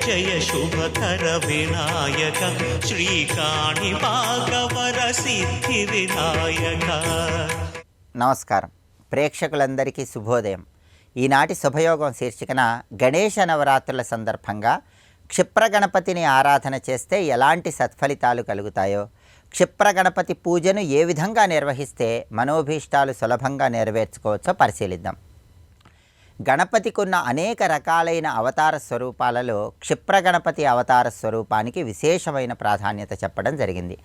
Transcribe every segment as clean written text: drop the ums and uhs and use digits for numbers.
జయ శుభకర వినాయక శ్రీకాణి భాగవర సిద్ధి వినాయక. నమస్కారం ప్రేక్షకులందరికీ శుభోదయం. ఈనాటి శుభయోగం శీర్షికన గణేశ నవరాత్రుల సందర్భంగా క్షిప్ర గణపతిని ఆరాధన చేస్తే ఎలాంటి సత్ఫలితాలు కలుగుతాయో, క్షిప్ర గణపతి పూజను ఏ విధంగా నిర్వహిస్తే మనోభీష్టాలు సులభంగా నెరవేర్చుకోవచ్చో పరిశీలిద్దాం. గణపతికి ఉన్న అనేక రకాలైన అవతార స్వరూపాలలో క్షిప్ర గణపతి అవతార స్వరూపానికి విశేషమైన ప్రాధాన్యత చెప్పడం జరిగింది.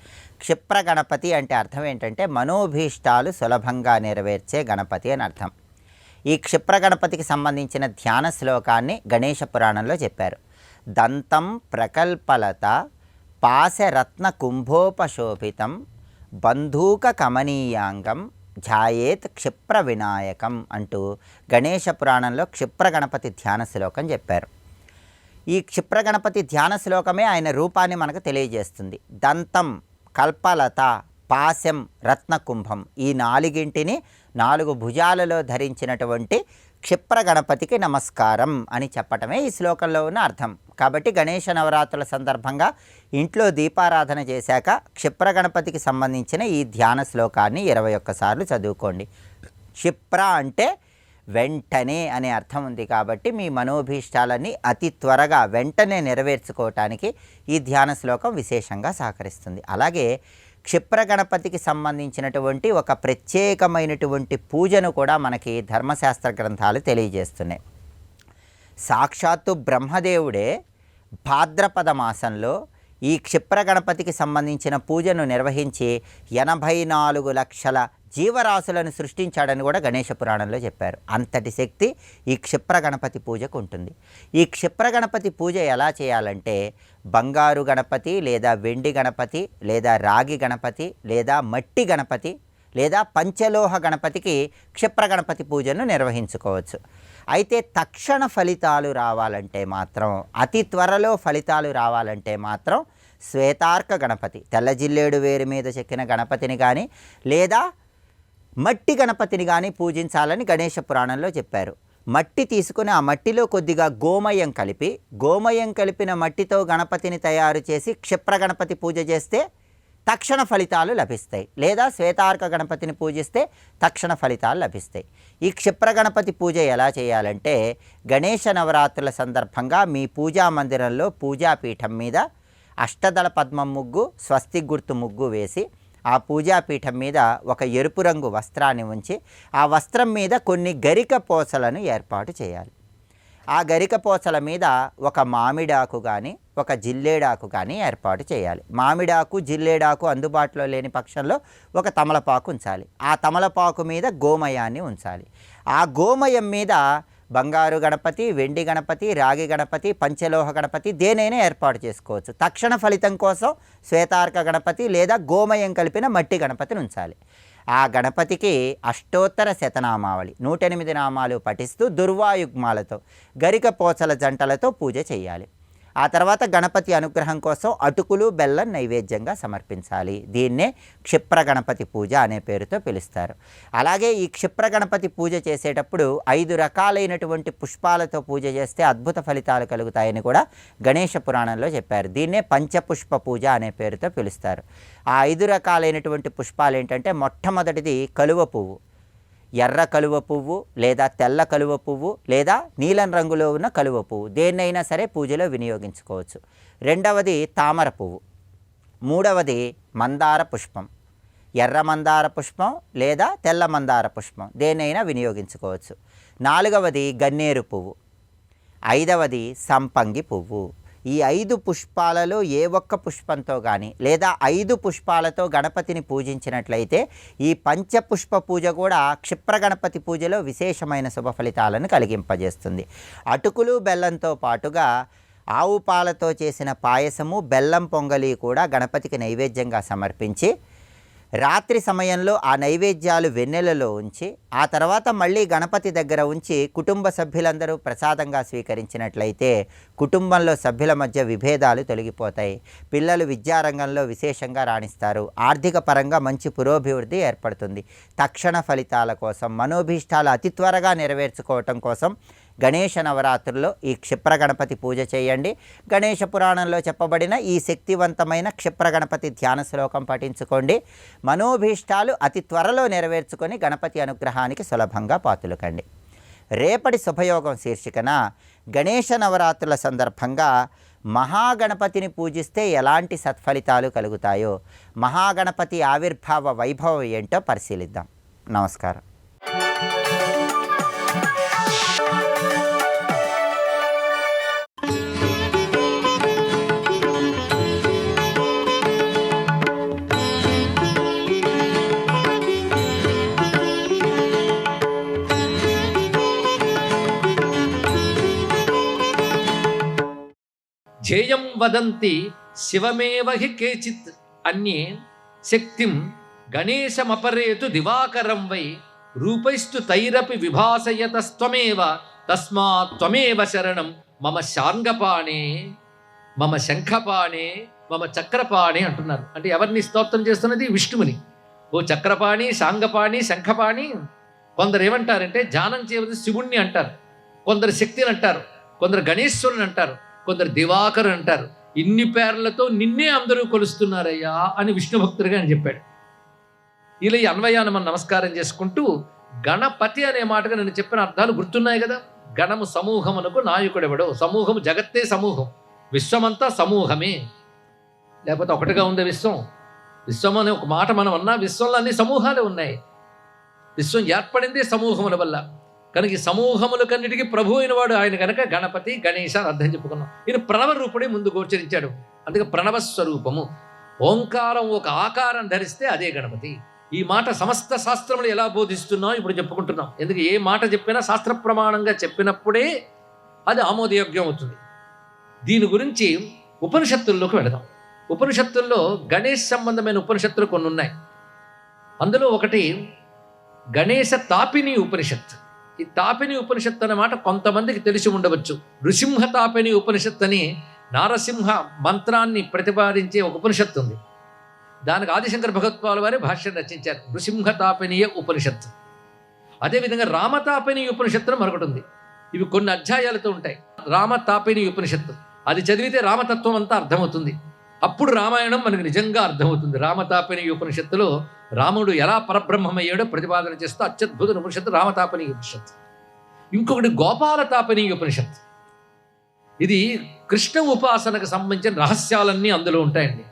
క్షిప్ర గణపతి అంటే అర్థం ఏంటంటే మనోభీష్టాలు సులభంగా నెరవేర్చే గణపతి అని అర్థం. ఈ క్షిప్ర గణపతికి సంబంధించిన ధ్యాన శ్లోకాన్ని గణేశ పురాణంలో చెప్పారు. దంతం ప్రకల్పలత పాశరత్న కుంభోపశోభితం బంధూక కమనీయాంగం ధ్యాయేత్ క్షిప్ర వినాయకం అంటూ గణేశ పురాణంలో క్షిప్ర గణపతి ధ్యాన శ్లోకం చెప్పారు. ఈ క్షిప్ర గణపతి ధ్యాన శ్లోకమే ఆయన రూపాన్ని మనకు తెలియజేస్తుంది. దంతం, కల్పలత, పాశం, రత్నకుంభం ఈ నాలుగింటిని 4 భుజాలలో ధరించినటువంటి క్షిప్ర గణపతికి నమస్కారం అని చెప్పటమే ఈ శ్లోకంలో ఉన్న అర్థం. కాబట్టి గణేశ నవరాత్రుల సందర్భంగా ఇంట్లో దీపారాధన చేశాక క్షిప్ర గణపతికి సంబంధించిన ఈ ధ్యాన శ్లోకాన్ని 21 సార్లు చదువుకోండి. క్షిప్ర అంటే వెంటనే అనే అర్థం ఉంది కాబట్టి మీ మనోభీష్టాలన్నీ అతి త్వరగా వెంటనే నెరవేర్చుకోవటానికి ఈ ధ్యాన శ్లోకం విశేషంగా సహకరిస్తుంది. అలాగే క్షిప్ర గణపతికి సంబంధించినటువంటి ఒక ప్రత్యేకమైనటువంటి పూజను కూడా మనకి ధర్మశాస్త్ర గ్రంథాలు తెలియజేస్తున్నాయి. సాక్షాత్తు బ్రహ్మదేవుడే భాద్రపద మాసంలో ఈ క్షిప్ర గణపతికి సంబంధించిన పూజను నిర్వహించి 84 లక్షల జీవరాశులను సృష్టించాడని కూడా గణేశ పురాణంలో చెప్పారు. అంతటి శక్తి ఈ క్షిప్ర గణపతి పూజకు ఉంటుంది. ఈ క్షిప్ర గణపతి పూజ ఎలా చేయాలంటే బంగారు గణపతి లేదా వెండి గణపతి లేదా రాగి గణపతి లేదా మట్టి గణపతి లేదా పంచలోహ గణపతికి క్షిప్ర గణపతి పూజను నిర్వహించుకోవచ్చు. అయితే తక్షణ ఫలితాలు రావాలంటే మాత్రం, అతి త్వరలో ఫలితాలు రావాలంటే మాత్రం శ్వేతార్క గణపతి, తెల్ల జిల్లేడు వేరు మీద చెక్కిన గణపతిని కానీ లేదా మట్టి గణపతిని కానీ పూజించాలని గణేశ పురాణంలో చెప్పారు. మట్టి తీసుకుని ఆ మట్టిలో కొద్దిగా గోమయం కలిపిన మట్టితో గణపతిని తయారు చేసి క్షిప్ర గణపతి పూజ చేస్తే తక్షణ ఫలితాలు లభిస్తాయి. లేదా శ్వేతార్క గణపతిని పూజిస్తే తక్షణ ఫలితాలు లభిస్తాయి. ఈ క్షిప్ర గణపతి పూజ ఎలా చేయాలంటే గణేశ నవరాత్రుల సందర్భంగా మీ పూజా మందిరంలో పూజాపీఠం మీద అష్టదళ పద్మం ముగ్గు, స్వస్తి గుర్తు ముగ్గు వేసి ఆ పూజాపీఠం మీద ఒక ఎరుపు రంగు వస్త్రాన్ని ఉంచి ఆ వస్త్రం మీద కొన్ని గరిక పోసలను ఏర్పాటు చేయాలి. ఆ గరిక పోసల మీద ఒక మామిడాకు కానీ ఒక జిల్లేడాకు కానీ ఏర్పాటు చేయాలి. మామిడాకు, జిల్లేడాకు అందుబాటులో లేని పక్షంలో ఒక తమలపాకు ఉంచాలి. ఆ తమలపాకు మీద గోమయాన్ని ఉంచాలి. ఆ గోమయం మీద బంగారు గణపతి, వెండి గణపతి, రాగి గణపతి, పంచలోహ గణపతి దేనైనా ఏర్పాటు చేసుకోవచ్చు. తక్షణ ఫలితం కోసం శ్వేతార్క గణపతి లేదా గోమయం కలిపిన మట్టి గణపతిని ఉంచాలి. ఆ గణపతికి అష్టోత్తర శతనామావళి 108 నామాలు పఠిస్తూ దుర్వాయుగ్మాలతో గరిక పోచల జంటలతో పూజ చేయాలి. ఆ తర్వాత గణపతి అనుగ్రహం కోసం అటుకులు, బెల్లం నైవేద్యంగా సమర్పించాలి. దీన్నే క్షిప్ర గణపతి పూజ అనే పేరుతో పిలుస్తారు. అలాగే ఈ క్షిప్ర గణపతి పూజ చేసేటప్పుడు 5 రకాలైనటువంటి పుష్పాలతో పూజ చేస్తే అద్భుత ఫలితాలు కలుగుతాయని కూడా గణేశ పురాణంలో చెప్పారు. దీన్నే పంచపుష్ప పూజ అనే పేరుతో పిలుస్తారు. ఆ 5 రకాలైనటువంటి పుష్పాలు ఏంటంటే మొట్టమొదటిది కలువ పువ్వు, ఎర్ర కలువ పువ్వు లేదా తెల్ల కలువ పువ్వు లేదా నీలం రంగులో ఉన్న కలువ పువ్వు దేన్నైనా సరే పూజలో వినియోగించుకోవచ్చు. రెండవది తామర పువ్వు, మూడవది మందార పుష్పం, ఎర్ర మందార పుష్పం లేదా తెల్ల మందార పుష్పం దేన్నైనా వినియోగించుకోవచ్చు. నాలుగవది గన్నేరు పువ్వు, ఐదవది సంపంగి పువ్వు. ఈ 5 పుష్పాలలో ఏ ఒక్క పుష్పంతో కానీ లేదా 5 పుష్పాలతో గణపతిని పూజించినట్లయితే ఈ పంచపుష్ప పూజ కూడా క్షిప్ర గణపతి పూజలో విశేషమైన శుభ ఫలితాలను కలిగింపజేస్తుంది. అటుకులు, బెల్లంతో పాటుగా ఆవు పాలతో చేసిన పాయసము, బెల్లం పొంగలి కూడా గణపతికి నైవేద్యంగా సమర్పించి రాత్రి సమయంలో ఆ నైవేద్యాలు వెన్నెలలో ఉంచి ఆ తర్వాత మళ్ళీ గణపతి దగ్గర ఉంచి కుటుంబ సభ్యులందరూ ప్రసాదంగా స్వీకరించినట్లయితే కుటుంబంలో సభ్యుల మధ్య విభేదాలు తొలగిపోతాయి. పిల్లలు విద్యారంగంలో విశేషంగా రాణిస్తారు. ఆర్థిక పరంగా మంచి పురోభివృద్ధి ఏర్పడుతుంది. తక్షణ ఫలితాల కోసం, మనోభీష్టాలు అతి త్వరగా నెరవేర్చుకోవటం కోసం గణేష నవరాత్రుల్లో ఈ క్షిప్ర గణపతి పూజ చేయండి. గణేష పురాణంలో చెప్పబడిన ఈ శక్తివంతమైన క్షిప్ర గణపతి ధ్యాన శ్లోకం పఠించుకోండి. మనోభీష్టాలు అతి త్వరలో నెరవేర్చుకొని గణపతి అనుగ్రహానికి సులభంగా పాతులకండి. రేపటి శుభయోగం శీర్షికన గణేష నవరాత్రుల సందర్భంగా మహాగణపతిని పూజిస్తే ఎలాంటి సత్ఫలితాలు కలుగుతాయో, మహాగణపతి ఆవిర్భావ వైభవం ఏంటో పరిశీలిద్దాం. నమస్కారం. ధ్యేయం వదంతి శివమేవ హి కేచిత్ అన్యే శక్తిం గణేశమపరేతు దివాకరం వై రూపైస్తు తైరపి విభాసయతస్త్వమేవ తస్మాత్ త్వమేవ శరణం మమ శాంగపాణే మమ శంఖపాణే మమ చక్రపాణి అంటున్నారు. అంటే ఎవరిని స్తోత్రం చేస్తున్నది? విష్ణువుని. ఓ చక్రపాణి, శాంగపాణి, శంఖపాణి. కొందరు ఏమంటారంటే ధ్యానం చేయవలసి శివుణ్ణి అంటారు, కొందరు శక్తిని అంటారు, కొందరు గణేశ్వరుని అంటారు, కొందరు దివాకరు అంటారు. ఇన్ని పేర్లతో నిన్నే అందరూ కొలుస్తున్నారయ్యా అని విష్ణు భక్తుడిగా అని చెప్పాడు. ఇలా ఈ అన్వయాన్ని మనం నమస్కారం చేసుకుంటూ గణపతి అనే మాటగా నేను చెప్పిన అర్థాలు గుర్తున్నాయి కదా. గణము సమూహమునకు నాయకుడెవడో. సమూహము జగత్తే సమూహం, విశ్వమంతా సమూహమే. లేకపోతే ఒకటిగా ఉంది విశ్వం. విశ్వం అనే ఒక మాట మనం అన్నా విశ్వంలో అన్ని సమూహాలే ఉన్నాయి. విశ్వం ఏర్పడిందే సమూహముల వల్ల. కనుక ఈ సమూహములకన్నిటికీ ప్రభు అయిన వాడు ఆయన కనుక గణపతి గణేశ అని అర్థం చెప్పుకున్నాం. ఈయన ప్రణవ రూపుడే ముందు గోచరించాడు. అందుకే ప్రణవ స్వరూపము. ఓంకారం ఒక ఆకారం ధరిస్తే అదే గణపతి. ఈ మాట సమస్త శాస్త్రములు ఎలా బోధిస్తున్నాం ఇప్పుడు చెప్పుకుంటున్నాం. ఎందుకు ఏ మాట చెప్పినా శాస్త్ర ప్రమాణంగా చెప్పినప్పుడే అది ఆమోదయోగ్యం అవుతుంది. దీని గురించి ఉపనిషత్తుల్లోకి వెళదాం. ఉపనిషత్తుల్లో గణేష్ సంబంధమైన ఉపనిషత్తులు కొన్ని ఉన్నాయి. అందులో ఒకటి గణేశ తాపిని ఉపనిషత్. ఈ తాపిని ఉపనిషత్తు అన్నమాట కొంతమందికి తెలిసి ఉండవచ్చు. నృసింహ తాపిని ఉపనిషత్తు అని నారసింహ మంత్రాన్ని ప్రతిపాదించే ఒక ఉపనిషత్తు ఉంది. దానికి ఆదిశంకర భగవత్పాల్ వారి భాష్యం రచించారు, నృసింహ తాపినీయ ఉపనిషత్తు. అదేవిధంగా రామతాపిని ఉపనిషత్తును మరొకటి ఉంది. ఇవి కొన్ని అధ్యాయాలతో ఉంటాయి. రామతాపిని ఉపనిషత్తు అది చదివితే రామతత్వం అంతా అర్థమవుతుంది. అప్పుడు రామాయణం మనకు నిజంగా అర్థమవుతుంది. రామతాపిని ఉపనిషత్తులో రాముడు ఎలా పరబ్రహ్మమయ్యాడో ప్రతిపాదన చేస్తూ అత్యద్భుత ఉపనిషత్తు రామతాపిని ఉపనిషత్తు. ఇంకొకటి గోపాలతాపిని ఉపనిషత్తు. ఇది కృష్ణ ఉపాసనకు సంబంధించిన రహస్యాలన్నీ అందులో ఉంటాయండి.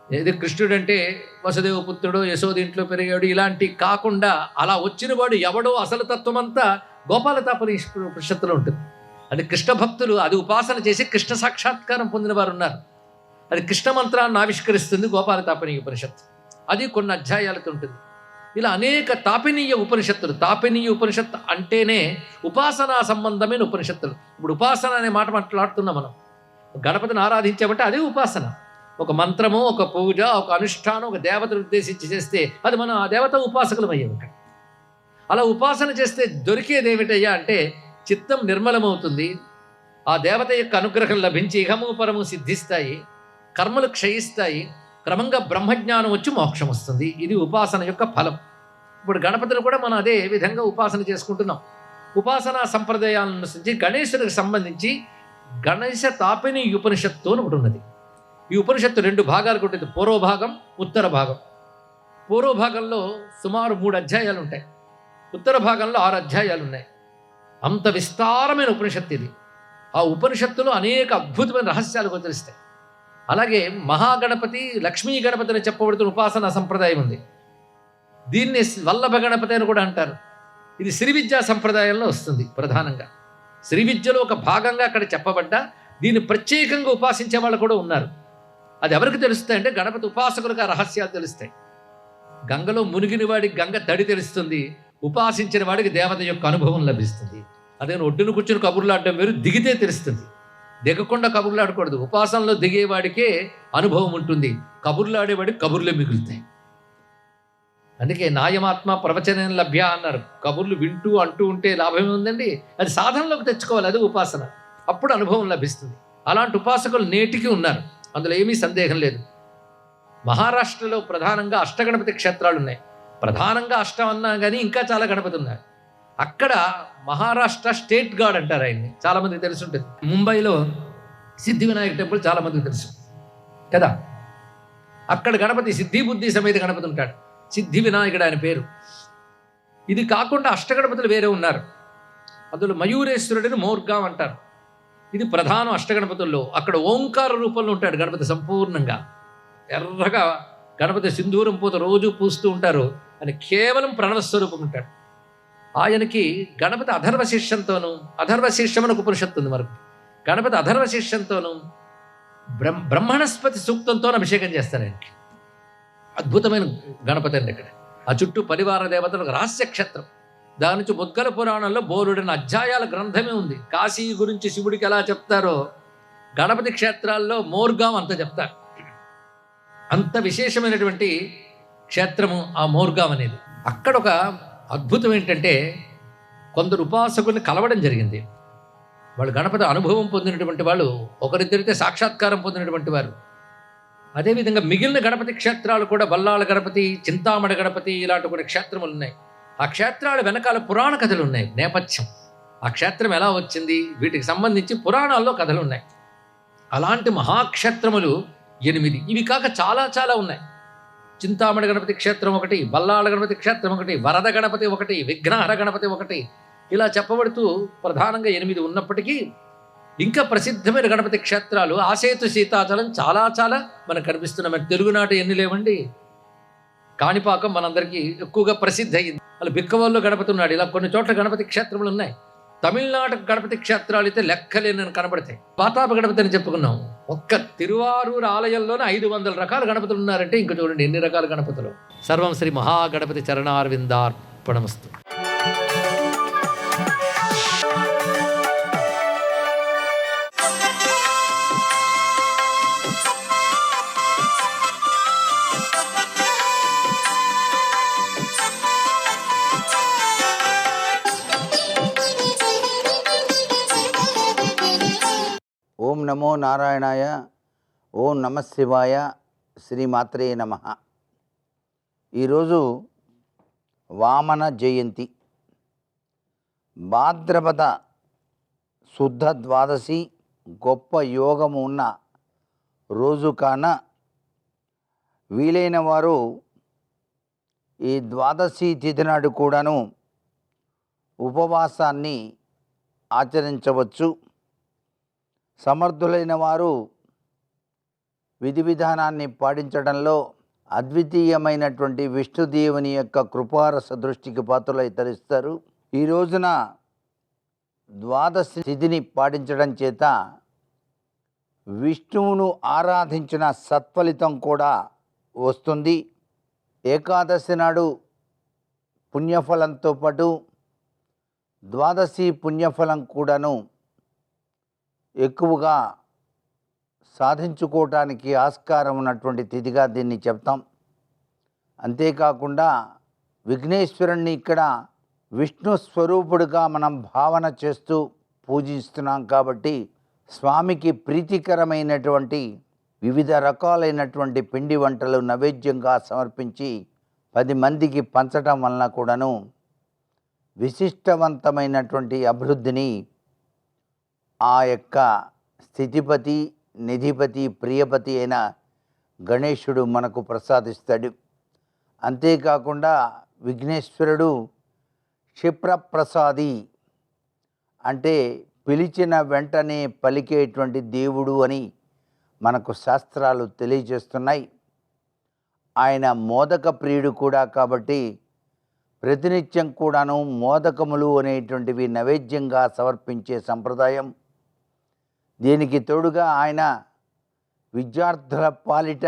ఏది కృష్ణుడంటే వసుదేవ పుత్రుడు, యశోద ఇంట్లో పెరిగాడు, ఇలాంటి కాకుండా అలా వచ్చిన వాడు ఎవడో అసలు తత్వం అంతా గోపాలతాపిని ఉపనిషత్తులో ఉంటుంది. అది కృష్ణ భక్తులు అది ఉపాసన చేసి కృష్ణ సాక్షాత్కారం పొందిన వారు ఉన్నారు. అది కృష్ణ మంత్రాన్ని ఆవిష్కరిస్తుంది గోపాలతాపిని ఉపనిషత్తు. అది కొన్ని అధ్యాయాలతో ఉంటుంది. ఇలా అనేక తాపినీయ ఉపనిషత్తులు. తాపినీయ ఉపనిషత్తు అంటేనే ఉపాసనా సంబంధమైన ఉపనిషత్తులు. ఇప్పుడు ఉపాసన అనే మాట మాట్లాడుతున్నాం మనం. గణపతిని ఆరాధించామంటే అదే ఉపాసన. ఒక మంత్రము, ఒక పూజ, ఒక అనుష్ఠానం, ఒక దేవతను ఉద్దేశించి చేస్తే అది మనం ఆ దేవత ఉపాసకులం అయ్యాం. అలా ఉపాసన చేస్తే దొరికేది ఏమిటయ్యా అంటే చిత్తం నిర్మలమవుతుంది, ఆ దేవత యొక్క అనుగ్రహం లభించి ఇహము పరము సిద్ధిస్తాయి, కర్మలు క్షయిస్తాయి, క్రమంగా బ్రహ్మజ్ఞానం వచ్చి మోక్షం వస్తుంది. ఇది ఉపాసన యొక్క ఫలం. ఇప్పుడు గణపతిని కూడా మనం అదే విధంగా ఉపాసన చేసుకుంటున్నాం. ఉపాసనా సంప్రదాయాలను అనుసరించి గణేశునికి సంబంధించి గణేశ తాపిని ఉపనిషత్తు అని ఒకటి ఉన్నది. ఈ ఉపనిషత్తు 2 భాగాలకు ఉంటుంది, పూర్వభాగం, ఉత్తర భాగం. పూర్వభాగంలో సుమారు 3 అధ్యాయాలు ఉంటాయి, ఉత్తర భాగంలో 6 అధ్యాయాలు ఉన్నాయి. అంత విస్తారమైన ఉపనిషత్తు ఇది. ఆ ఉపనిషత్తులో అనేక అద్భుతమైన రహస్యాలు గోచరిస్తాయి. అలాగే మహాగణపతి, లక్ష్మీ గణపతి అని చెప్పబడుతున్న ఉపాసనా సంప్రదాయం ఉంది. దీన్ని వల్లభ గణపతి అని కూడా అంటారు. ఇది శ్రీ విద్యా సంప్రదాయంలో వస్తుంది. ప్రధానంగా శ్రీ విద్యలో ఒక భాగంగా అక్కడ చెప్పబడ్డా దీన్ని ప్రత్యేకంగా ఉపాసించే వాళ్ళు కూడా ఉన్నారు. అది ఎవరికి తెలుస్తాయి అంటే గణపతి ఉపాసకులకు ఆ రహస్యాలు తెలుస్తాయి. గంగలో మునిగిన వాడికి గంగ తడి తెలుస్తుంది, ఉపాసించిన వాడికి దేవత యొక్క అనుభవం లభిస్తుంది. అదే ఒడ్డును కూర్చుని కబుర్లు ఆడడం వేరు, దిగితే తెలుస్తుంది. దిగకుండా కబుర్లు ఆడకూడదు. ఉపాసనలో దిగేవాడికే అనుభవం ఉంటుంది, కబుర్లు ఆడేవాడికి కబుర్లే మిగులుతాయి. అందుకే నాయమాత్మ ప్రవచనం లభ్య అన్నారు. కబుర్లు వింటూ అంటూ ఉంటే లాభమే ఉందండి. అది సాధనలోకి తెచ్చుకోవాలి, అది ఉపాసన. అప్పుడు అనుభవం లభిస్తుంది. అలాంటి ఉపాసకులు నేటికి ఉన్నారు, అందులో ఏమీ సందేహం లేదు. మహారాష్ట్రలో ప్రధానంగా అష్టగణపతి క్షేత్రాలు ఉన్నాయి. ప్రధానంగా అష్టం అన్నా కానీ ఇంకా చాలా గణపతి ఉన్నారు. అక్కడ మహారాష్ట్ర స్టేట్ గాడ్ అంటారు ఆయన్ని, చాలామందికి తెలిసి ఉంటుంది. ముంబైలో సిద్ధి వినాయక టెంపుల్ చాలామందికి తెలుసు కదా. అక్కడ గణపతి సిద్ధి బుద్ధి సమేత గణపతి ఉంటాడు, సిద్ధి వినాయకుడు ఆయన పేరు. ఇది కాకుండా అష్టగణపతులు వేరే ఉన్నారు. అందులో మయూరేశ్వరుడిని మోర్గాం అంటారు. ఇది ప్రధానం అష్టగణపతుల్లో. అక్కడ ఓంకార రూపంలో ఉంటాడు గణపతి సంపూర్ణంగా. ఎర్రగా గణపతి సింధూరం పూత రోజు పూస్తూ ఉంటారు. ఆయన కేవలం ప్రణవస్వరూపం ఉంటాడు. ఆయనకి గణపతి అధర్వశీర్షంతోనూ, అధర్వశీర్షం అని ఒక ఉపనిషత్తు ఉంది మనకు. గణపతి అధర్వశీర్షంతోనూ బ్రహ్మణస్పతి సూక్తంతో అభిషేకం చేస్తారు ఆయనకి. అద్భుతమైన గణపతి అండి. ఇక్కడ ఆ చుట్టూ పరివార దేవతలకు రహస్య క్షేత్రం. దాని నుంచి ముద్గల పురాణంలో బోలుడిన అధ్యాయాల గ్రంథమే ఉంది. కాశీ గురించి శివుడికి ఎలా చెప్తారో గణపతి క్షేత్రాల్లో మోర్గాం అంత చెప్తారు. అంత విశేషమైనటువంటి క్షేత్రము ఆ మోర్గాం అనేది. అక్కడ ఒక అద్భుతం ఏంటంటే, కొందరు ఉపాసకుల్ని కలవడం జరిగింది. వాళ్ళు గణపతి అనుభవం పొందినటువంటి వాళ్ళు, ఒకరిద్దరితే సాక్షాత్కారం పొందినటువంటి వారు. అదేవిధంగా మిగిలిన గణపతి క్షేత్రాలు కూడా, బల్లాళ గణపతి, చింతామణి గణపతి, ఇలాంటి కొన్ని క్షేత్రములు ఉన్నాయి. ఆ క్షేత్రాల వెనకాల పురాణ కథలు ఉన్నాయి, నేపథ్యం. ఆ క్షేత్రం ఎలా వచ్చింది, వీటికి సంబంధించి పురాణాల్లో కథలు ఉన్నాయి. అలాంటి మహాక్షేత్రములు 8. ఇవి కాక చాలా చాలా ఉన్నాయి. చింతామణి గణపతి క్షేత్రం ఒకటి, బల్లాళ గణపతి క్షేత్రం ఒకటి, వరద గణపతి ఒకటి, విఘ్నహర గణపతి ఒకటి, ఇలా చెప్పబడుతూ ప్రధానంగా 8 ఉన్నప్పటికీ ఇంకా ప్రసిద్ధమైన గణపతి క్షేత్రాలు ఆసేతు సీతాచలం చాలా చాలా మనకు కనిపిస్తున్నాయి. మన తెలుగునాట ఎన్ని లేవండి. కాణిపాకం మనందరికీ ఎక్కువగా ప్రసిద్ధి అయింది. అలా బిక్కవల్లో గణపతి ఉన్నాడు. ఇలా కొన్ని చోట్ల గణపతి క్షేత్రములు ఉన్నాయి. తమిళనాడు గణపతి క్షేత్రాలు అయితే లెక్కలేనని కనబడతాయి. పాతాప గణపతి అని చెప్పుకున్నాం. ఒక్క తిరువారూరు ఆలయంలోనే 500 రకాల గణపతులు ఉన్నారంటే ఇంక చూడండి ఎన్ని రకాల గణపతులు. సర్వం శ్రీ మహాగణపతి చరణారవిందార్పణమస్తు. ఓం నమో నారాయణాయ. ఓం నమ శివాయ. శ్రీమాత్రే నమ. ఈరోజు వామన జయంతి. భాద్రపద శుద్ధ ద్వాదశి గొప్ప యోగము ఉన్న రోజు కాన వీలైన వారు ఈ ద్వాదశి తిథి నాడు కూడాను ఉపవాసాన్ని ఆచరించవచ్చు. సమర్థులైన వారు విధి విధానాన్ని పాటించడంలో అద్వితీయమైనటువంటి విష్ణుదేవుని యొక్క కృపారస దృష్టికి పాత్రలై తరిస్తారు. ఈ రోజున ద్వాదశి తిథిని పాటించడం చేత విష్ణువును ఆరాధించిన సత్ఫలితం కూడా వస్తుంది. ఏకాదశి నాడు పుణ్యఫలంతో పాటు ద్వాదశి పుణ్యఫలం కూడాను ఎక్కువగా సాధించుకోవటానికి ఆస్కారం ఉన్నటువంటి తిథిగా దీన్ని చెప్తాం. అంతేకాకుండా విఘ్నేశ్వరుణ్ణి ఇక్కడ విష్ణు స్వరూపుడుగా మనం భావన చేస్తూ పూజిస్తున్నాం కాబట్టి స్వామికి ప్రీతికరమైనటువంటి వివిధ రకాలైనటువంటి పిండి వంటలు నైవేద్యంగా సమర్పించి 10 మందికి పంచడం వలన కూడాను విశిష్టవంతమైనటువంటి అభివృద్ధిని ఆ యొక్క స్థితిపతి, నిధిపతి, ప్రియపతి అయిన గణేశుడు మనకు ప్రసాదిస్తాడు. అంతేకాకుండా విఘ్నేశ్వరుడు క్షిప్రప్రసాది, అంటే పిలిచిన వెంటనే పలికేటువంటి దేవుడు అని మనకు శాస్త్రాలు తెలియజేస్తున్నాయి. ఆయన మోదక ప్రియుడు కూడా కాబట్టి ప్రతినిత్యం కూడాను మోదకములు అనేటువంటివి నైవేద్యంగా సమర్పించే సంప్రదాయం. దీనికి తోడుగా ఆయన విద్యార్థుల పాలిట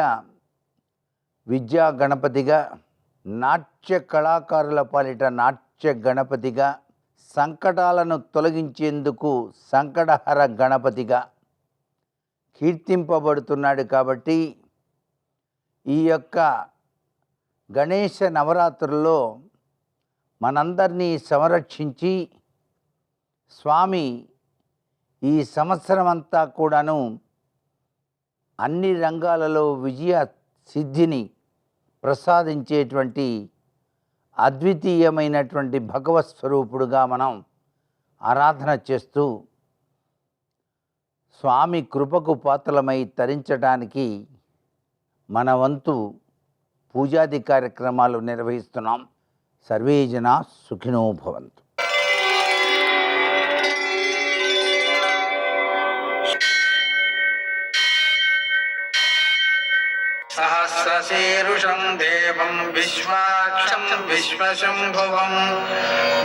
విద్యా గణపతిగా, నాట్య కళాకారుల పాలిట నాట్య గణపతిగా, సంకటాలను తొలగించేందుకు సంకటహర గణపతిగా కీర్తింపబడుతున్నాడు. కాబట్టి ఈ యొక్క గణేశ నవరాత్రుల్లో మనందరినీ సంరక్షించి స్వామి ఈ సంవత్సరం అంతా కూడాను అన్ని రంగాలలో విజయ సిద్ధిని ప్రసాదించేటువంటి అద్వితీయమైనటువంటి భగవత్ స్వరూపుడుగా మనం ఆరాధన చేస్తూ స్వామి కృపకు పాత్రలమై తరించడానికి మన వంతు పూజాది కార్యక్రమాలు నిర్వహిస్తున్నాం. సర్వే జనా సుఖినో భవంతు. సహస్రశీరుషం దేవం విశ్వాక్షం విశ్వశంభువం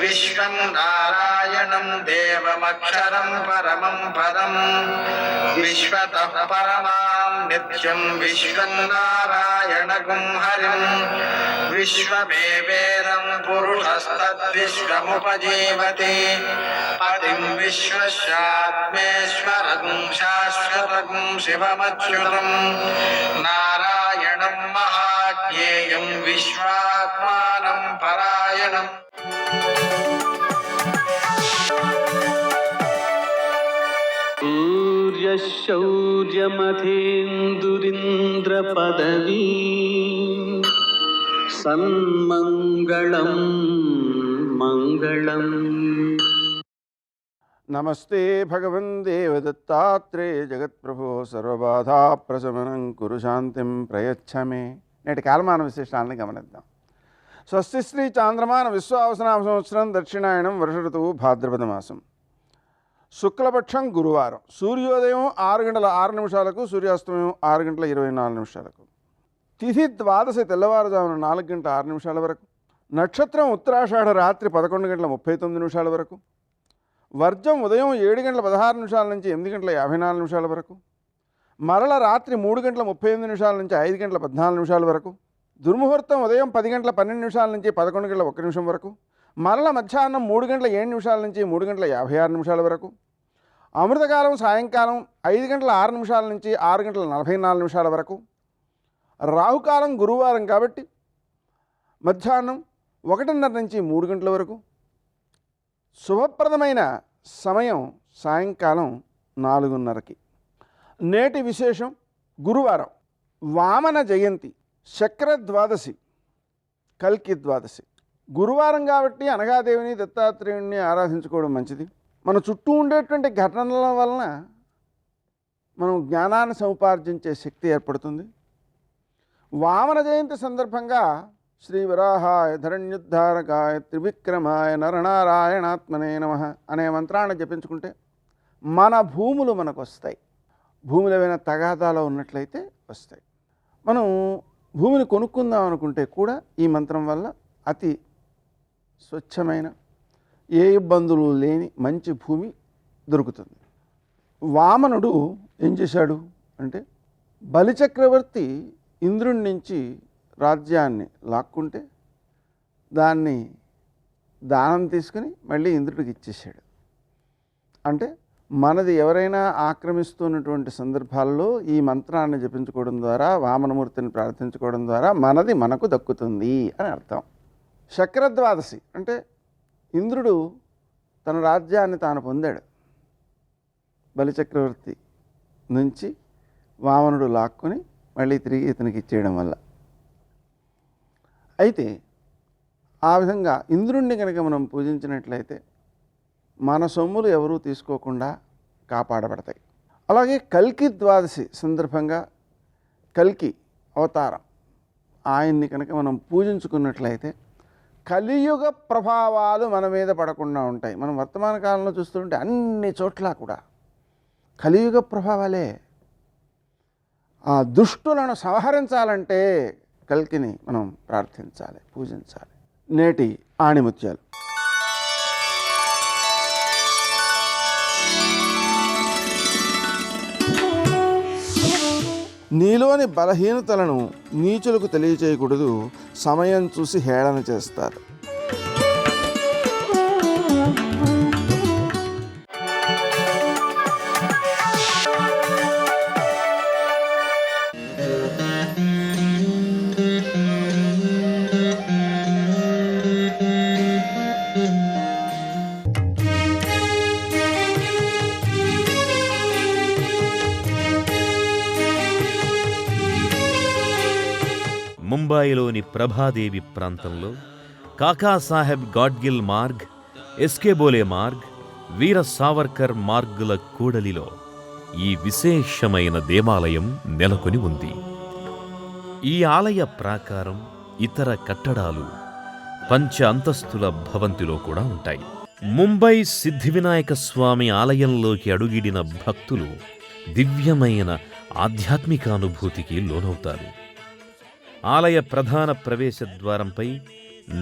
విశ్వం నారాయణం దేవమక్షరం పరమం పదం విశ్వతః పరమాం నిత్యం విశ్వం నారాయణగుం హరిం విశ్వమేవేదం పురుషస్తద్విశ్వముపజీవతి పతిం విశ్వస్యాత్మేశ్వరగుం శాశ్వతగుం శివమచ్యుతం నారాయణం మహాజ్ఞేయం విశ్వాత్మానం పరాయణం. సూర్యశౌర్యమథేందురింద్రపదవీ సన్మంగళం మంగళం. నమస్తే భగవన్ దేవదత్తాత్రేయ జగత్ప్రభో సర్వబాధా ప్రశమనం కురు శాంతిం ప్రయచ్చమే. నేటి కాలమాన విశేషాలను గమనిద్దాం. స్వస్తి శ్రీ చాంద్రమాన విశ్వావసనామ సంవత్సరం దక్షిణాయనం వర్ష ఋతువు భాద్రపద మాసం శుక్లపక్షం గురువారం. సూర్యోదయం 6:06 సూర్యాస్తమయం 6:24. తిథి ద్వాదశి తెల్లవారుజామున 4:06 వరకు. నక్షత్రం ఉత్తరాషాఢ రాత్రి 11:39 వరకు. వర్జం ఉదయం 7:16 నుంచి 8:54 వరకు. మరల రాత్రి 3:38 నుంచి 5:14 వరకు. దుర్ముహూర్తం ఉదయం 10:12 నుంచి 11:01 వరకు. మరల మధ్యాహ్నం 3:07 నుంచి 3:56 వరకు. అమృతకాలం సాయంకాలం 5:06 నుంచి 6:44 వరకు. రాహుకాలం గురువారం కాబట్టి మధ్యాహ్నం 1:30 నుంచి 3 గంటల వరకు. శుభప్రదమైన సమయం సాయంకాలం 4:30కి. నేటి విశేషం గురువారం వామన జయంతి, శక్ర ద్వాదశి, కల్కి ద్వాదశి. గురువారం కాబట్టి అనఘాదేవిని దత్తాత్రేయుడిని ఆరాధించుకోవడం మంచిది. మన చుట్టూ ఉండేటువంటి ఘటనల వలన మనం జ్ఞానాన్ని సముపార్జించే శక్తి ఏర్పడుతుంది. వామన జయంతి సందర్భంగా శ్రీ వరాహాయ ధరణ్యుద్ధారకాయ త్రివిక్రమాయ నరనారాయణాత్మనే నమః అనే మంత్రాన్ని జపించుకుంటే మన భూములు మనకు వస్తాయి. భూములు ఏమైనా తగాదాలో ఉన్నట్లయితే వస్తాయి. మనం భూమిని కొనుక్కుందాం అనుకుంటే కూడా ఈ మంత్రం వల్ల అతి స్వచ్ఛమైన ఏ ఇబ్బందులు లేని మంచి భూమి దొరుకుతుంది. వామనుడు ఏం చేశాడు అంటే బలిచక్రవర్తి ఇంద్రుడి నుంచి రాజ్యాన్ని లాక్కుంటే దాన్ని దానం తీసుకుని మళ్ళీ ఇంద్రుడికి ఇచ్చేసాడు. అంటే మనది ఎవరైనా ఆక్రమిస్తున్నటువంటి సందర్భాల్లో ఈ మంత్రాన్ని జపించుకోవడం ద్వారా, వామనమూర్తిని ప్రార్థించుకోవడం ద్వారా మనది మనకు దక్కుతుంది అని అర్థం. శక్రద్వాదశి అంటే ఇంద్రుడు తన రాజ్యాన్ని తాను పొందాడు. బలిచక్రవర్తి నుంచి వామనుడు లాక్కుని మళ్ళీ తిరిగి ఇతనికి ఇచ్చేయడం వల్ల. అయితే ఆ విధంగా ఇంద్రుణ్ణి కనుక మనం పూజించినట్లయితే మన సొమ్ములు ఎవరూ తీసుకోకుండా కాపాడబడతాయి. అలాగే కల్కి ద్వాదశి సందర్భంగా కల్కి అవతారం ఆయన్ని కనుక మనం పూజించుకున్నట్లయితే కలియుగ ప్రభావాలు మన మీద పడకుండా ఉంటాయి. మనం వర్తమాన కాలంలో చూస్తుంటే అన్ని చోట్ల కూడా కలియుగ ప్రభావాలే. ఆ దుష్టులను సంహరించాలంటే కల్కిని మనం ప్రార్థించాలి, పూజించాలి. నేటి ఆణిముత్యాలు. నీలోని బలహీనతలను నీచులకు తెలియచేయకూడదు, సమయం చూసి హేళన చేస్తారు. ముంబాయిలోని ప్రభాదేవి ప్రాంతంలో కాకాసాహెబ్ గాడ్గిల్ మార్గ్, ఎస్కే బోలే మార్గ్, వీర సావర్కర్ మార్గుల కూడలిలో ఈ విశేషమైన దేవాలయం నెలకొని ఉంది. ఈ ఆలయ ప్రాకారం, ఇతర కట్టడాలు పంచ అంతస్తుల భవంతిలో కూడా ఉంటాయి. ముంబై సిద్ధివినాయక స్వామి ఆలయంలోకి అడుగిడిన భక్తులు దివ్యమైన ఆధ్యాత్మిక అనుభూతికి లోనవుతారు. ఆలయ ప్రధాన ప్రవేశ ద్వారంపై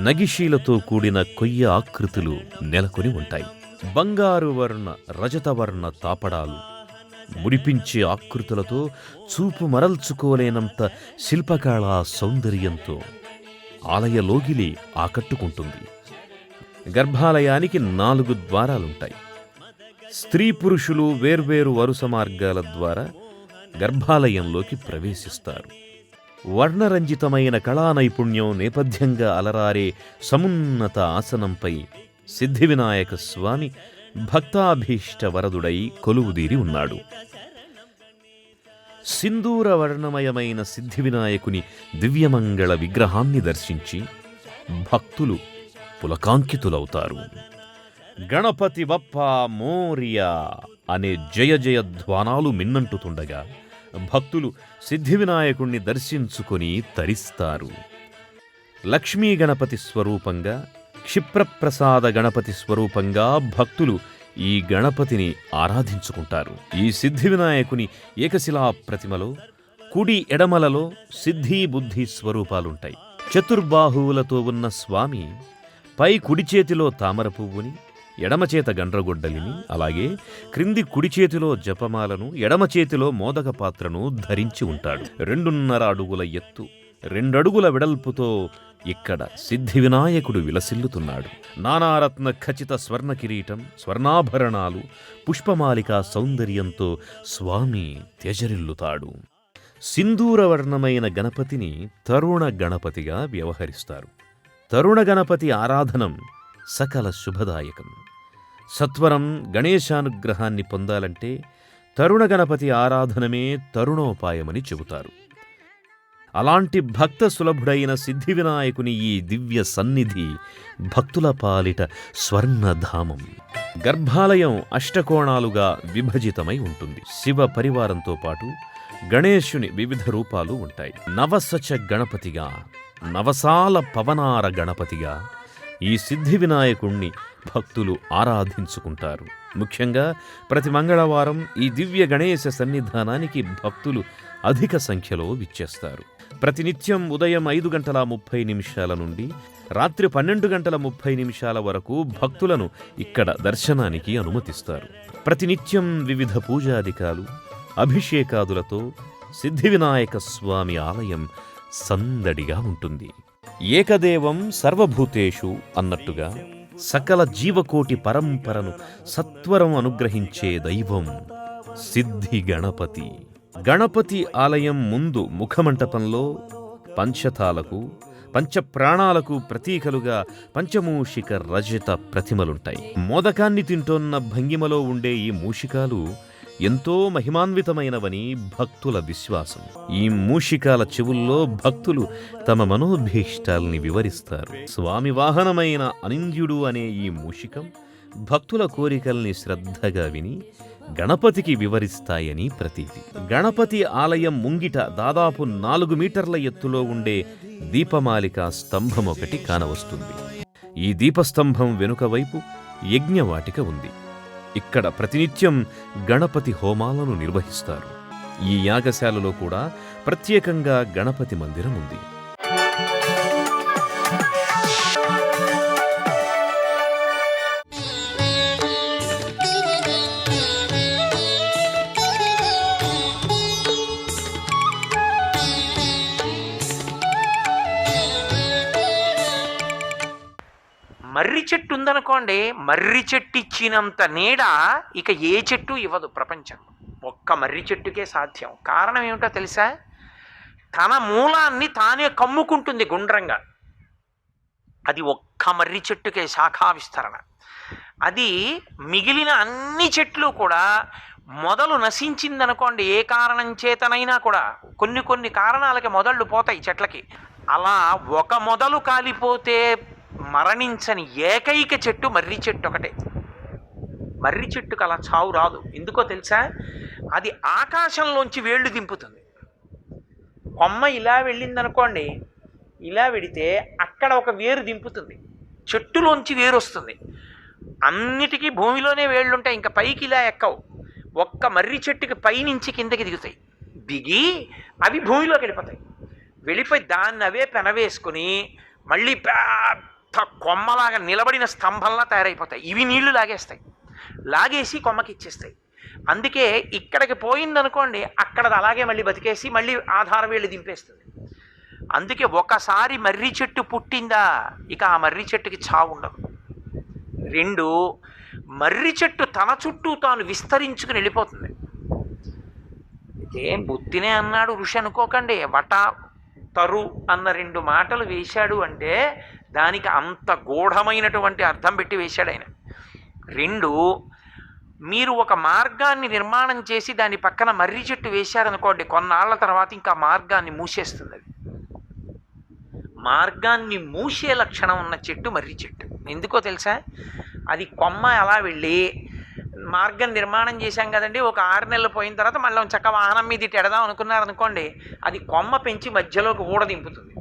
నగిషీలతో కూడిన కొయ్య ఆకృతులు నెలకొని ఉంటాయి. బంగారు వర్ణ, రజతవర్ణ తాపడాలు, ముడిపించే ఆకృతులతో చూపు మరల్చుకోలేనంత శిల్పకళా సౌందర్యంతో ఆలయ లోగిలి ఆకట్టుకుంటుంది. గర్భాలయానికి 4 ద్వారాలుంటాయి. స్త్రీ పురుషులు వేర్వేరు వరుస మార్గాల ద్వారా గర్భాలయంలోకి ప్రవేశిస్తారు. వర్ణరంజితమైన కళా నైపుణ్యం నేపథ్యంగా అలరారే సమున్నత ఆసనంపై సిద్ధివినాయక స్వామి భక్తాభీష్ట వరదుడై కొలువుదీరి ఉన్నాడు. సింధూర వర్ణమయమైన సిద్ధివినాయకుని దివ్యమంగళ విగ్రహాన్ని దర్శించి భక్తులు పులకాంకితులవుతారు. గణపతి బప్పా మోరియా అనే జయ జయ ధ్వానాలు మిన్నంటుతుండగా భక్తులు సిద్ధివినాయకుణ్ణి దర్శించుకొని తరిస్తారు. లక్ష్మీ గణపతి స్వరూపంగా, క్షిప్రప్రసాద గణపతి స్వరూపంగా భక్తులు ఈ గణపతిని ఆరాధించుకుంటారు. ఈ సిద్ధివినాయకుని ఏకశిలా ప్రతిమలో కుడి ఎడమలలో సిద్ధి బుద్ధి స్వరూపాలుంటాయి. చతుర్బాహువులతో ఉన్న స్వామి పై కుడి చేతిలో తామర పువ్వుని, ఎడమచేత గండ్రగొడ్డలిని, అలాగే క్రింది కుడి చేతిలో జపమాలను, ఎడమ చేతిలో మోదక పాత్రను ధరించి ఉంటాడు. 2.5 అడుగుల ఎత్తు, 2 అడుగుల వెడల్పుతో ఇక్కడ సిద్ధివినాయకుడు విలసిల్లుతున్నాడు. నానారత్న ఖచిత స్వర్ణ కిరీటం, స్వర్ణాభరణాలు, పుష్పమాలికా సౌందర్యంతో స్వామి త్యజరిల్లుతాడు. సింధూరవర్ణమైన గణపతిని తరుణ గణపతిగా వ్యవహరిస్తారు. తరుణ గణపతి ఆరాధనం సకల శుభదాయకం. సత్వరం గణేశానుగ్రహాన్ని పొందాలంటే తరుణ గణపతి ఆరాధనమే తరుణోపాయమని చెబుతారు. అలాంటి భక్త సులభుడైన సిద్ధివినాయకుని ఈ దివ్య సన్నిధి భక్తుల పాలిట స్వర్ణధామం. గర్భాలయం అష్టకోణాలుగా విభజితమై ఉంటుంది. శివ పరివారంతో పాటు గణేశుని వివిధ రూపాలు ఉంటాయి. నవసచ గణపతిగా, నవసాల పవనార గణపతిగా ఈ సిద్ధివినాయకుణ్ణి భక్తులు ఆరాధించుకుంటారు. ముఖ్యంగా ప్రతి మంగళవారం ఈ దివ్య గణేశ సన్నిధానానికి భక్తులు అధిక సంఖ్యలో విచ్చేస్తారు. ప్రతినిత్యం ఉదయం 5:30 నుండి రాత్రి 12:30 వరకు భక్తులను ఇక్కడ దర్శనానికి అనుమతిస్తారు. ప్రతినిత్యం వివిధ పూజాధికాలు, అభిషేకాదులతో సిద్ధివినాయక స్వామి ఆలయం సందడిగా ఉంటుంది. ఏకదేవం సర్వభూతేషు అన్నట్టుగా సకల జీవకోటి పరంపరను సత్వరం అనుగ్రహించే దైవం సిద్ధి గణపతి. గణపతి ఆలయం ముందు ముఖమంటపంలో పంచతాలకు, పంచప్రాణాలకు ప్రతీకలుగా పంచమూషిక రజత ప్రతిమలుంటాయి. మోదకాన్ని తింటోన్న భంగిమలో ఉండే ఈ మూషికాలు ఎంతో మహిమాన్వితమైనవని భక్తుల విశ్వాసం. ఈ మూషికాల చెవుల్లో భక్తులు తమ మనోభీష్టాల్ని వివరిస్తారు. స్వామి వాహనమైన అనింద్యుడు అనే ఈ మూషికం భక్తుల కోరికల్ని శ్రద్ధగా విని గణపతికి వివరిస్తాయని ప్రతీతి. గణపతి ఆలయం ముంగిట దాదాపు 4 మీటర్ల ఎత్తులో ఉండే దీపమాలికా స్తంభం ఒకటి కానవస్తుంది. ఈ దీపస్తంభం వెనుక వైపు యజ్ఞవాటిక ఉంది. ఇక్కడ ప్రతినిత్యం గణపతి హోమాలను నిర్వహిస్తారు. ఈ యాగశాలలో కూడా ప్రత్యేకంగా గణపతి మందిరం ఉంది. మర్రి చెట్టు ఉందనుకోండి, మర్రి చెట్టు ఇచ్చినంత నీడ ఇక ఏ చెట్టు ఇవ్వదు ప్రపంచం. ఒక్క మర్రి చెట్టుకే సాధ్యం. కారణం ఏమిటో తెలుసా? తన మూలాన్ని తానే కమ్ముకుంటుంది గుండ్రంగా. అది ఒక్క మర్రి చెట్టుకే శాఖా విస్తరణ. అది మిగిలిన అన్ని చెట్లు కూడా మొదలు నశించిందనుకోండి, ఏ కారణం చేతనైనా కూడా కొన్ని కారణాలకి మొదళ్ళు పోతాయి చెట్లకి. అలా ఒక మొదలు కాలిపోతే మరణించని ఏకైక చెట్టు మర్రి చెట్టు ఒకటే. మర్రి చెట్టుకు అలా చావు రాదు. ఎందుకో తెలుసా? అది ఆకాశంలోంచి వేళ్ళు దింపుతుంది. కొమ్మ ఇలా వెళ్ళిందనుకోండి, ఇలా వెడితే అక్కడ ఒక వేరు దింపుతుంది, చెట్టులోంచి వేరు వస్తుంది. అన్నిటికీ భూమిలోనే వేళ్ళు ఉంటాయి, ఇంకా పైకి ఇలా ఎక్కవు. ఒక్క మర్రి చెట్టుకి పైనుంచి కిందకి దిగుతాయి, దిగి అవి భూమిలోకి వెళ్ళిపోతాయి. వెళ్ళిపోయి దాన్ని అవే పెనవేసుకుని మళ్ళీ పెద్ద కొమ్మలాగా నిలబడిన స్తంభంలా తయారైపోతాయి. ఇవి నీళ్లు లాగేస్తాయి, లాగేసి కొమ్మకి ఇచ్చేస్తాయి. అందుకే ఇక్కడికి పోయిందనుకోండి, అక్కడది అలాగే మళ్ళీ బతికేసి మళ్ళీ ఆధార వేళ్ళు దింపేస్తుంది. అందుకే ఒకసారి మర్రి చెట్టు పుట్టిందా, ఇక ఆ మర్రి చెట్టుకి చావు ఉండదు. 2, మర్రి చెట్టు తన చుట్టూ తాను విస్తరించుకుని వెళ్ళిపోతుంది. ఏం బుద్ధినే అన్నాడు ఋషి అనుకోకండి. వట తరు అన్న 2 మాటలు వేశాడు అంటే దానికి అంత గూఢమైనటువంటి అర్థం పెట్టి వేశాడు ఆయన. 2, మీరు ఒక మార్గాన్ని నిర్మాణం చేసి దాని పక్కన మర్రి చెట్టు వేశారనుకోండి, కొన్నాళ్ల తర్వాత ఇంకా మార్గాన్ని మూసేస్తుంది. అది మార్గాన్ని మూసే లక్షణం ఉన్న చెట్టు మర్రి చెట్టు. ఎందుకో తెలుసా? అది కొమ్మ అలా వెళ్ళి మార్గం నిర్మాణం చేశాం కదండి, ఒక 6 నెలలు పోయిన తర్వాత మళ్ళీ చక్క వాహనం మీద ఇటు ఎడదాం అనుకున్నారనుకోండి, అది కొమ్మ పెంచి మధ్యలోకి ఊడ దింపుతుంది.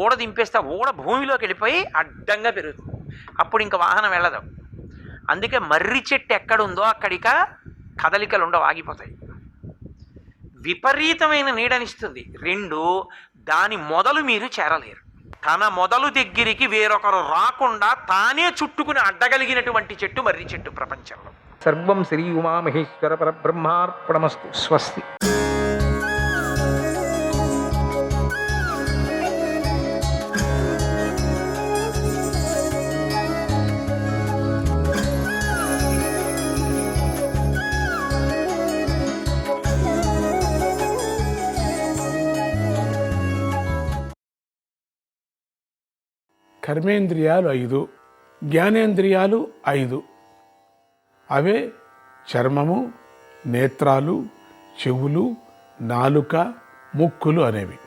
ఊడ దింపేస్తే ఊడ భూమిలోకి వెళ్ళిపోయి అడ్డంగా పెరుగుతుంది. అప్పుడు ఇంకా వాహనం వెళ్ళదు. అందుకే మర్రి చెట్టు ఎక్కడుందో అక్కడిక కదలికలు ఉండవు, ఆగిపోతాయి. విపరీతమైన నీడనిస్తుంది. 2, దాని మొదలు మీరు చేరలేరు. తన మొదలు దగ్గరికి వేరొకరు రాకుండా తానే చుట్టుకుని అడ్డగలిగినటువంటి చెట్టు మర్రి చెట్టు ప్రపంచంలో. సర్వం శ్రీ ఉమామహేశ్వర పరబ్రహ్మార్పణమస్తు. స్వస్తి. కర్మేంద్రియాలు 5, జ్ఞానేంద్రియాలు 5. అవే చర్మము, నేత్రాలు, చెవులు, నాలుక, ముక్కులు అనేవి.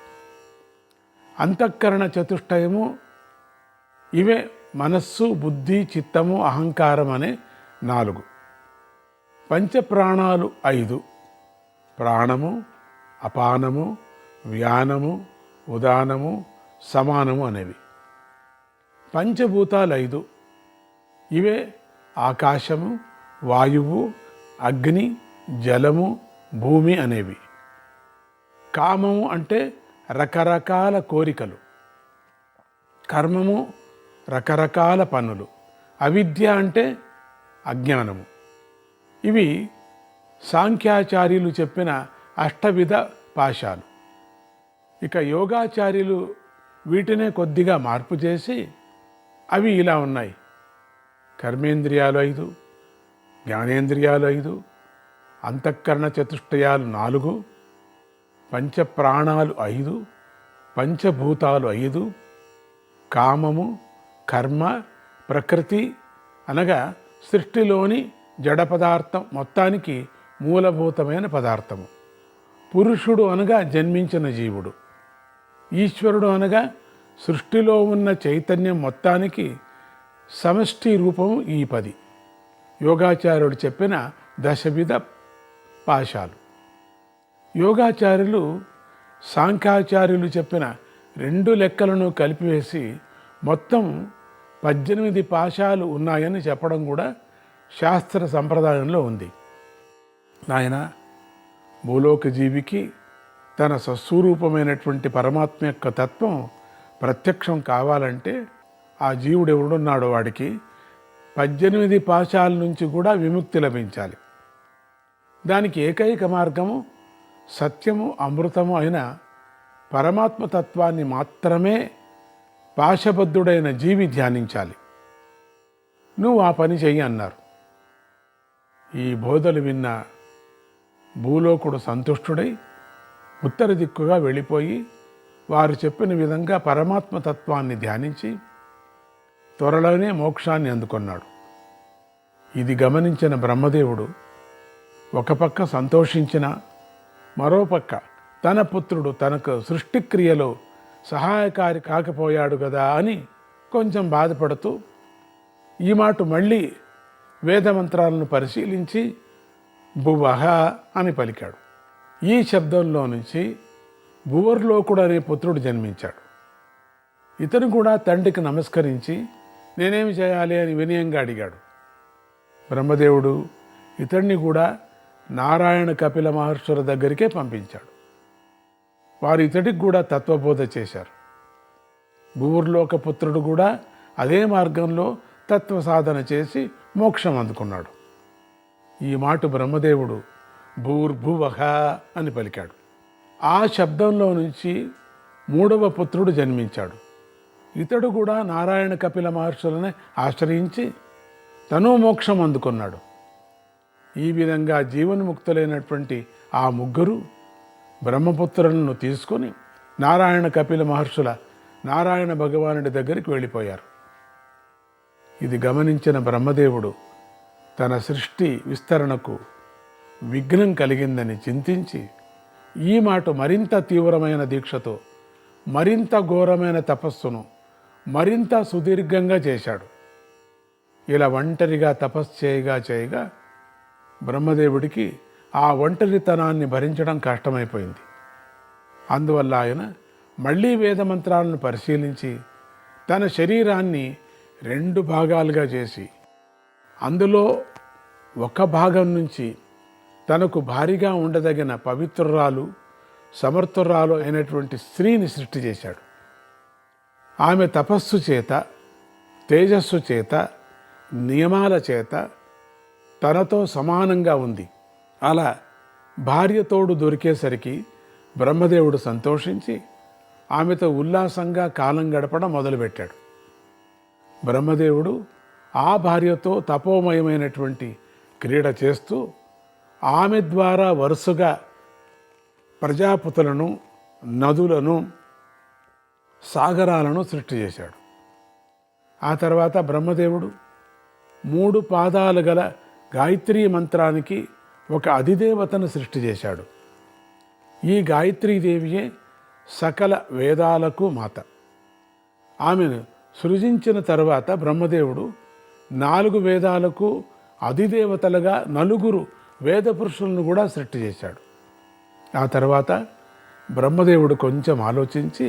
అంతఃకరణ చతుష్టయము ఇవే మనస్సు, బుద్ధి, చిత్తము, అహంకారం అనే 4. పంచప్రాణాలు 5. ప్రాణము, అపానము, వ్యానము, ఉదానము, సమానము అనేవి. పంచభూతాలు 5. ఇవే ఆకాశము, వాయువు, అగ్ని, జలము, భూమి అనేవి. కామము అంటే రకరకాల కోరికలు, కర్మము రకరకాల పనులు, అవిద్య అంటే అజ్ఞానము. ఇవి సాంఖ్యాచార్యులు చెప్పిన అష్టవిధ పాశాలు. ఇక యోగాచార్యులు వీటినే కొద్దిగా మార్పు చేసి అవి ఇలా ఉన్నాయి: కర్మేంద్రియాలు 5, జ్ఞానేంద్రియాలు 5, అంతఃకరణ చతుష్టయాలు 4, పంచప్రాణాలు 5, పంచభూతాలు 5, కామము, కర్మ, ప్రకృతి అనగా సృష్టిలోని జడ పదార్థం మొత్తానికి మూలభూతమైన పదార్థము, పురుషుడు అనగా జన్మించిన జీవుడు, ఈశ్వరుడు అనగా సృష్టిలో ఉన్న చైతన్యం మొత్తానికి సమష్టి రూపము ఈ 10. యోగాచార్యుడు చెప్పిన దశవిధ పాశాలు. యోగాచార్యులు సాంఖ్యాచార్యులు చెప్పిన 2 లెక్కలను కలిపివేసి మొత్తం 18 పాశాలు ఉన్నాయని చెప్పడం కూడా శాస్త్ర సంప్రదాయంలో ఉంది. నాయన, భూలోక జీవికి తన స్వస్వరూపమైనటువంటి పరమాత్మ యొక్క తత్వం ప్రత్యక్షం కావాలంటే ఆ జీవుడు ఎవడున్నాడో వాడికి 18 పాశాల నుంచి కూడా విముక్తి లభించాలి. దానికి ఏకైక మార్గము సత్యము, అమృతము అయిన పరమాత్మ తత్వాన్ని మాత్రమే పాశబద్ధుడైన జీవి ధ్యానించాలి. నువ్వు ఆ పని చెయ్యి అన్నారు. ఈ బోధలు విన్న భూలోకుడు సంతుష్టుడై ఉత్తర దిక్కుగా వెళ్ళిపోయి వారు చెప్పిన విధంగా పరమాత్మ తత్వాన్ని ధ్యానించి త్వరలోనే మోక్షాన్ని అందుకున్నాడు. ఇది గమనించిన బ్రహ్మదేవుడు ఒక పక్క సంతోషించిన, మరోపక్క తన పుత్రుడు తనకు సృష్టిక్రియలో సహాయకారి కాకపోయాడు కదా అని కొంచెం బాధపడుతూ ఈ మాట మళ్ళీ వేదమంత్రాలను పరిశీలించి భువః అని పలికాడు. ఈ శబ్దంలో నుంచి భువర్లోకుడు అనే పుత్రుడు జన్మించాడు. ఇతను కూడా తండ్రికి నమస్కరించి నేనేమి చేయాలి అని వినయంగా అడిగాడు. బ్రహ్మదేవుడు ఇతన్ని కూడా నారాయణ కపిల మహర్షుల దగ్గరికే పంపించాడు. వారు ఇతడికి కూడా తత్వబోధ చేశారు. భూర్లోక పుత్రుడు కూడా అదే మార్గంలో తత్వ సాధన చేసి మోక్షం అందుకున్నాడు. ఈ మాట బ్రహ్మదేవుడు భూర్భువః అని పలికాడు. ఆ శబ్దంలో నుంచి 3వ పుత్రుడు జన్మించాడు. ఇతడు కూడా నారాయణ కపిల మహర్షులని ఆశ్రయించి తను మోక్షం అందుకున్నాడు. ఈ విధంగా జీవన్ముక్తులైనటువంటి ఆ ముగ్గురు బ్రహ్మపుత్రులను తీసుకొని నారాయణ కపిల మహర్షుల నారాయణ భగవానుడి దగ్గరికి వెళ్ళిపోయారు. ఇది గమనించిన బ్రహ్మదేవుడు తన సృష్టి విస్తరణకు విఘ్నం కలిగిందని చింతించి ఈ మాట మరింత తీవ్రమైన దీక్షతో మరింత ఘోరమైన తపస్సును మరింత సుదీర్ఘంగా చేశాడు. ఇలా ఒంటరిగా తపస్సు చేయగా బ్రహ్మదేవుడికి ఆ ఒంటరితనాన్ని భరించడం కష్టమైపోయింది. అందువల్ల ఆయన మళ్ళీ వేదమంత్రాలను పరిశీలించి తన శరీరాన్ని 2 భాగాలుగా చేసి అందులో ఒక భాగం నుంచి తనకు భారీగా ఉండదగిన పవిత్రురాలు సమర్థురాలు అయినటువంటి స్త్రీని సృష్టి చేశాడు. ఆమె తపస్సు చేత తేజస్సు చేత నియమాల చేత తనతో సమానంగా ఉంది. అలా భార్యతోడు దొరికేసరికి బ్రహ్మదేవుడు సంతోషించి ఆమెతో ఉల్లాసంగా కాలం గడపడం మొదలుపెట్టాడు. బ్రహ్మదేవుడు ఆ భార్యతో తపోమయమైనటువంటి క్రీడ చేస్తూ ఆమె ద్వారా వరుసగా ప్రజాపతులను నదులను సాగరాలను సృష్టి చేశాడు. ఆ తర్వాత బ్రహ్మదేవుడు 3 పాదాలు గల గాయత్రీ మంత్రానికి ఒక అధిదేవతను సృష్టి చేశాడు. ఈ గాయత్రీదేవియే సకల వేదాలకు మాత. ఆమెను సృజించిన తర్వాత బ్రహ్మదేవుడు 4 వేదాలకు అధిదేవతలుగా 4 వేద పురుషులను కూడా సృష్టి చేశాడు. ఆ తర్వాత బ్రహ్మదేవుడు కొంచెం ఆలోచించి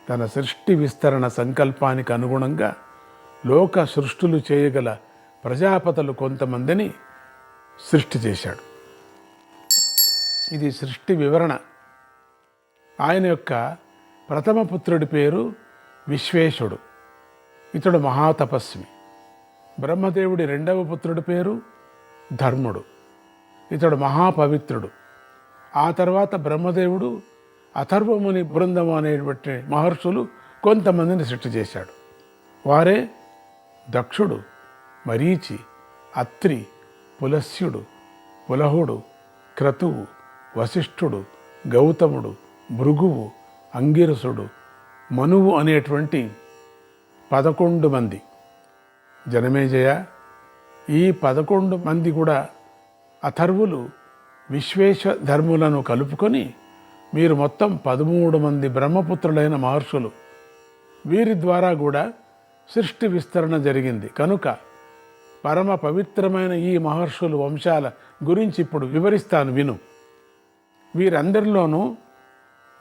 తన సృష్టి విస్తరణ సంకల్పానికి అనుగుణంగా లోక సృష్టులు చేయగల ప్రజాపతులు కొంతమందిని సృష్టి చేశాడు. ఇది సృష్టి వివరణ. ఆయన యొక్క ప్రథమ పుత్రుడి పేరు విశ్వేశుడు. ఇతడు మహాతపస్వి. బ్రహ్మదేవుడి 2వ పుత్రుడి పేరు ధర్ముడు. ఇతడు మహాపవిత్రుడు. ఆ తర్వాత బ్రహ్మదేవుడు అథర్వముని బృందము అనేటువంటి మహర్షులు కొంతమందిని సృష్టి చేశాడు. వారే దక్షుడు, మరీచి, అత్రి, పులస్యుడు, పులహుడు, క్రతువు, వశిష్ఠుడు, గౌతముడు, భృగువు, అంగిరసుడు, మనువు అనేటువంటి 11 మంది. జనమేజయ, ఈ 11 మంది కూడా అథర్వులు విశ్వేశ ధర్ములను కలుపుకొని మీరు మొత్తం 13 మంది బ్రహ్మపుత్రులైన మహర్షులు. వీరి ద్వారా కూడా సృష్టి విస్తరణ జరిగింది. కనుక పరమ పవిత్రమైన ఈ మహర్షులు వంశాల గురించి ఇప్పుడు వివరిస్తాను, విను. వీరందరిలోనూ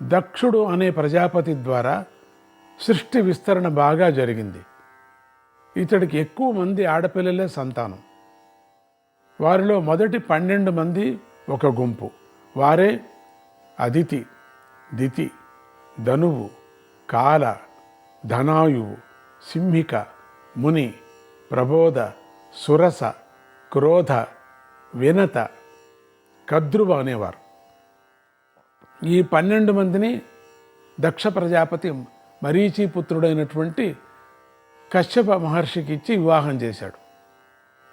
దక్షుడు అనే ప్రజాపతి ద్వారా సృష్టి విస్తరణ బాగా జరిగింది. ఇతడికి ఎక్కువ మంది ఆడపిల్లలే సంతానం. వారిలో మొదటి 12 మంది ఒక గుంపు. వారే అదితి, దితి, ధనువు, కాల, ధనాయువు, సింహిక, ముని, ప్రబోధ, సురస, క్రోధ, వినత, కద్రువ అనేవారు. ఈ 12 మందిని దక్ష ప్రజాపతి మరీచీపుత్రుడైనటువంటి కశ్యప మహర్షికి ఇచ్చి వివాహం చేశాడు.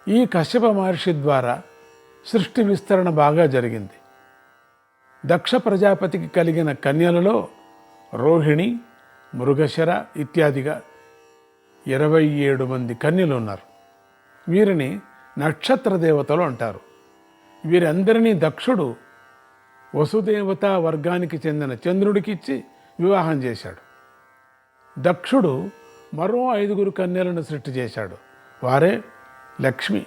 ఈ కశ్యప మహర్షి ద్వారా సృష్టి విస్తరణ బాగా జరిగింది. దక్ష ప్రజాపతికి కలిగిన కన్యలలో రోహిణి, మృగశర ఇత్యాదిగా 27 మంది కన్యలు ఉన్నారు. వీరిని నక్షత్ర దేవతలు అంటారు. వీరందరినీ దక్షుడు వసుదేవత వర్గానికి చెందిన చంద్రుడికి ఇచ్చి వివాహం చేశాడు. దక్షుడు మరో 5 కన్యలను సృష్టి చేశాడు. వారే లక్ష్మి,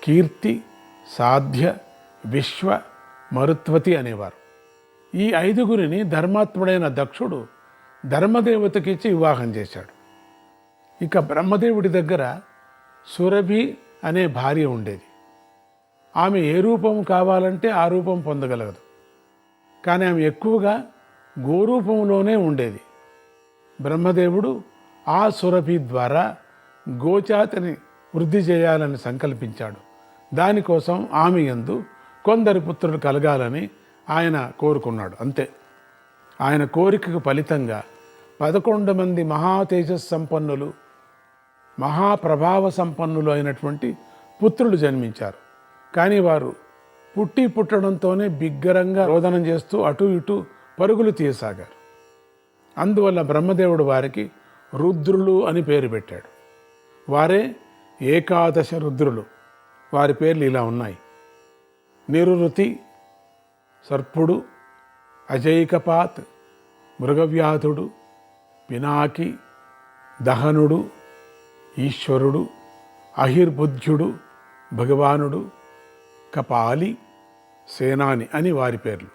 కీర్తి, సాధ్య, విశ్వ, మరుత్వతి అనేవారు. ఈ 5 ధర్మాత్ముడైన దక్షుడు ధర్మదేవతకిచ్చి వివాహం చేశాడు. ఇక బ్రహ్మదేవుడి దగ్గర సురభి అనే భార్య ఉండేది. ఆమె ఏ రూపం కావాలంటే ఆ రూపం పొందగలగదు. కానీ ఆమె ఎక్కువగా గోరూపంలోనే ఉండేది. బ్రహ్మదేవుడు ఆ సురభి ద్వారా గోజాతిని వృద్ధి చేయాలని సంకల్పించాడు. దానికోసం ఆమె యందు కొందరు పుత్రులు కలగాలని ఆయన కోరుకున్నాడు. అంతే. ఆయన కోరికకు ఫలితంగా 11 మంది మహా తేజస్సంపన్నులు, మహాప్రభావ సంపన్నులు అయినటువంటి పుత్రులు జన్మించారు. కానీ వారు పుట్టడంతోనే బిగ్గరంగా రోదనం చేస్తూ అటు ఇటు పరుగులు తీయసాగారు. అందువల్ల బ్రహ్మదేవుడు వారికి రుద్రులు అని పేరు పెట్టాడు. వారే 11 రుద్రులు. వారి పేర్లు ఇలా ఉన్నాయి: నిరుతి, సర్పుడు, అజైకపాత్, మృగవ్యాధుడు, పినాకి, దహనుడు, ఈశ్వరుడు, అహిర్బుద్ధ్యుడు, భగవానుడు, కపాలి, సేనాని అని వారి పేర్లు.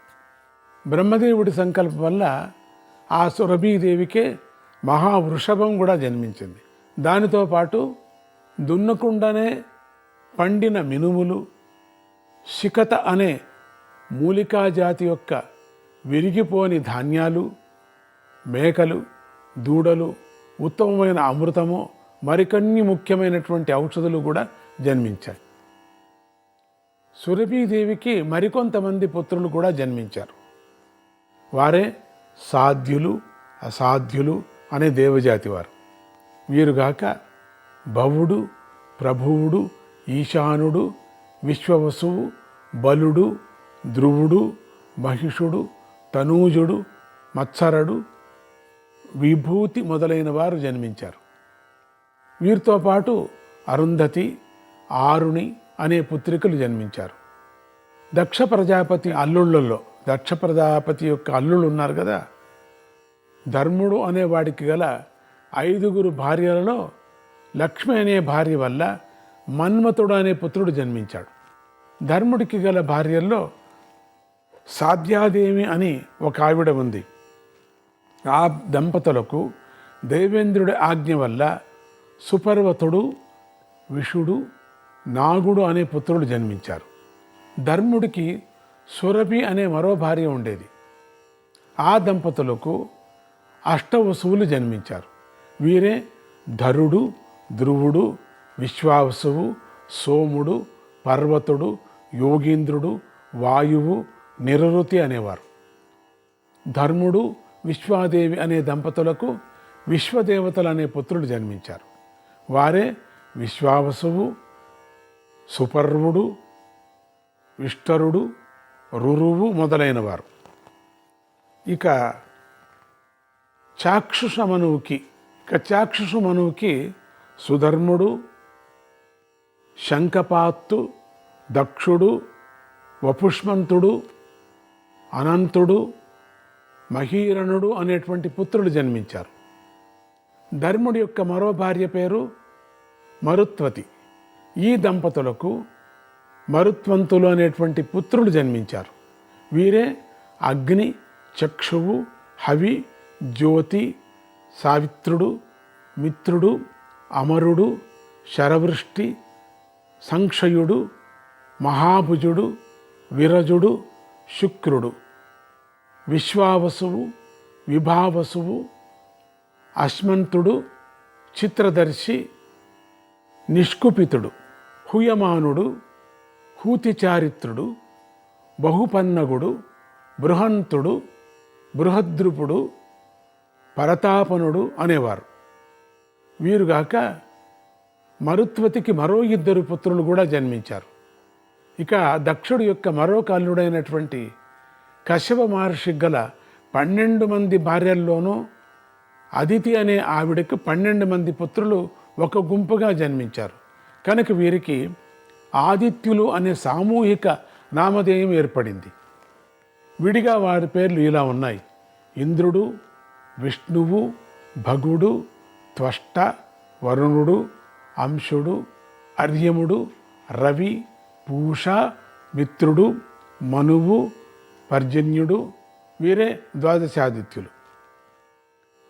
బ్రహ్మదేవుడి సంకల్పం వల్ల ఆ సురభీదేవికే మహావృషభం కూడా జన్మించింది. దానితో పాటు దున్నకుండానే పండిన మినుములు, శిఖత అనే మూలికా జాతి యొక్క విరిగిపోని ధాన్యాలు, మేకలు, దూడలు, ఉత్తమమైన అమృతము, మరికొన్ని ముఖ్యమైనటువంటి ఔషధులు కూడా జన్మించాయి. సురభీదేవికి మరికొంతమంది పుత్రులు కూడా జన్మించారు. వారే సాధ్యులు, అసాధ్యులు అనే దేవజాతి వారు. వీరుగాక భవుడు, ప్రభువుడు, ఈశానుడు, విశ్వవసువు, బలుడు, ధ్రువుడు, మహిషుడు, తనూజుడు, మత్సరుడు, విభూతి మొదలైన వారు జన్మించారు. వీరితో పాటు అరుంధతి, ఆరుణి అనే పుత్రికలు జన్మించారు. దక్ష ప్రజాపతి అల్లుళ్ళల్లో, దక్ష ప్రజాపతి యొక్క అల్లుళ్ళు ఉన్నారు కదా, ధర్ముడు అనే వాడికి గల 5 భార్యలలో లక్ష్మి అనే భార్య వల్ల మన్మథుడు అనే పుత్రుడు జన్మించాడు. ధర్ముడికి గల భార్యల్లో సాధ్యాదేవి అని ఒక ఆవిడ ఉంది. ఆ దంపతులకు దేవేంద్రుడి ఆజ్ఞ వల్ల సుపర్వతుడు, విషుడు, నాగుడు అనే పుత్రుడు జన్మించారు. ధర్ముడికి సురభి అనే మరో భార్య ఉండేది. ఆ దంపతులకు అష్టవసువులు జన్మించారు. వీరే ధరుడు, ధ్రువుడు, విశ్వావసువు, సోముడు, పర్వతుడు, యోగీంద్రుడు, వాయువు, నిరుతి అనేవారు. ధర్ముడు, విశ్వాదేవి అనే దంపతులకు విశ్వదేవతలు అనే పుత్రులు జన్మించారు. వారే విశ్వావసువు, సుపర్వుడు, విష్టరుడు, రురువు మొదలైన వారు. ఇక చాక్షుష మనువుకి సుధర్ముడు, శంఖపాత్తు, దక్షుడు, వపుష్మంతుడు, అనంతుడు, మహీరణుడు అనేటువంటి పుత్రులు జన్మించారు. ధర్ముడి యొక్క మరో భార్య పేరు మరుత్వతి. ఈ దంపతులకు మరుత్వంతులు అనేటువంటి పుత్రులు జన్మించారు. వీరే అగ్ని, చక్షువు, హవి, జ్యోతి, సావిత్రుడు, మిత్రుడు, అమరుడు, శరవృష్టి, సంక్షయుడు, మహాభుజుడు, విరజుడు, శుక్రుడు, విశ్వావసువు, విభావసువు, అశ్మంతుడు, చిత్రదర్శి, నిష్కుపితుడు, హుయమానుడు, హూతిచారిత్రుడు, బహుపన్నగుడు, బృహంతుడు, బృహద్రుపుడు, పరతాపనుడు అనేవారు. వీరుగాక మరుత్వతికి మరో 2 పుత్రులు కూడా జన్మించారు. ఇక దక్షుడు యొక్క మరో కల్లుడైనటువంటి కశ్యప మహర్షి గల 12 మంది భార్యల్లోనూ అదితి అనే ఆవిడకు 12 మంది పుత్రులు ఒక గుంపుగా జన్మించారు. కనుక వీరికి ఆదిత్యులు అనే సామూహిక నామధేయం ఏర్పడింది. విడిగా వారి పేర్లు ఇలా ఉన్నాయి: ఇంద్రుడు, విష్ణువు, భగుడు, త్వష్ట, వరుణుడు, అంశుడు, అర్యముడు, రవి, పూష, మిత్రుడు, మనువు, పర్జన్యుడు, వీరే ద్వాదశాదిత్యులు.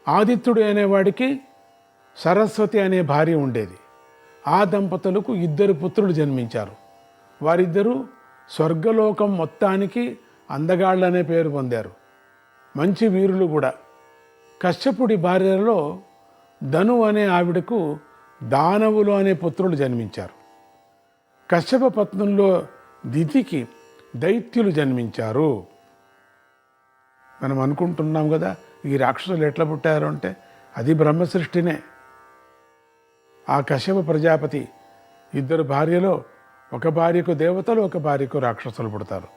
ఆదిత్యుడు అనేవాడికి సరస్వతి అనే భార్య ఉండేది. ఆ దంపతులకు 2 పుత్రులు జన్మించారు. వారిద్దరూ స్వర్గలోకం మొత్తానికి అందగాళ్ళనే పేరు పొందారు. మంచి వీరులు కూడా. కశ్యపుడి భార్యలో ధను అనే ఆవిడకు దానవులు అనే పుత్రులు జన్మించారు. కశ్యప పత్నుల్లో దితికి దైత్యులు జన్మించారు. మనం అనుకుంటున్నాం కదా, ఈ రాక్షసులు ఎట్లా పుట్టారు అంటే అది బ్రహ్మ సృష్టినే. ఆ కశ్యప ప్రజాపతి 2 భార్యలో ఒక భార్యకు దేవతలు, ఒక భార్యకు రాక్షసులు పుడతారు.